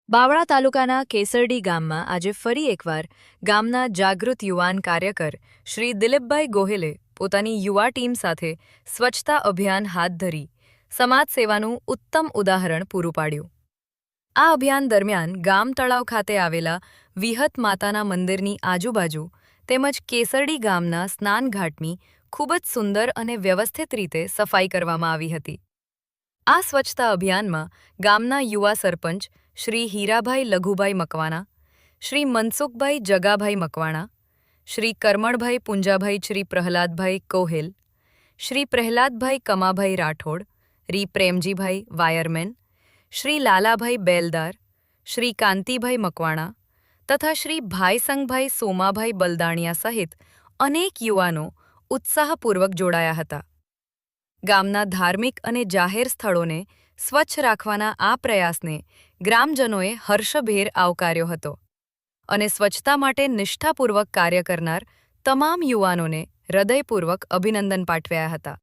બાવળા તાલુકાના કેસરડી ગામમાં આજે ફરી એકવાર ગામના જાગૃત યુવાન કાર્યકર શ્રી દિલીપભાઈ ગોહિલે પોતાની યુવા ટીમ સાથે સ્વચ્છતા અભિયાન હાથ ધરી સમાજ સેવાનું ઉત્તમ ઉદાહરણ પૂરું પાડ્યું. આ અભિયાન દરમિયાન ગામ તળાવ ખાતે આવેલા વિહત માતાના મંદિરની આજુબાજુ તેમજ કેસરડી ગામના સ્નાનઘાટની ખૂબ જ સુંદર અને વ્યવસ્થિત રીતે સફાઈ કરવામાં આવી હતી. આ સ્વચ્છતા અભિયાનમાં ગામના યુવા સરપંચ શ્રી હીરાભાઈ લઘુભાઈ મકવાણા, શ્રી મનસુખભાઈ જગાભાઈ મકવાણા, શ્રી કરમણભાઈ પુંજાભાઈ, શ્રી પ્રહલાદભાઈ કોહેલ, શ્રી પ્રહલાદભાઈ કમાભાઈ રાઠોડ, શ્રી પ્રેમજીભાઈ વાયરમેન, શ્રી લાલાભાઈ બેલદાર, શ્રી કાંતિભાઈ મકવાણા તથા શ્રી ભાઈસંગભાઈ સોમાભાઈ બલદાણિયા સહિત અનેક યુવાનો ઉત્સાહપૂર્વક જોડાયા હતા. ગામના ધાર્મિક અને જાહેર સ્થળોને સ્વચ્છ રાખવાના આ પ્રયાસને ગ્રામજનોએ હર્ષભેર આવકાર્યો હતો અને સ્વચ્છતા માટે નિષ્ઠાપૂર્વક કાર્ય કરનાર તમામ યુવાનોને હૃદયપૂર્વક અભિનંદન પાઠવ્યા હતા.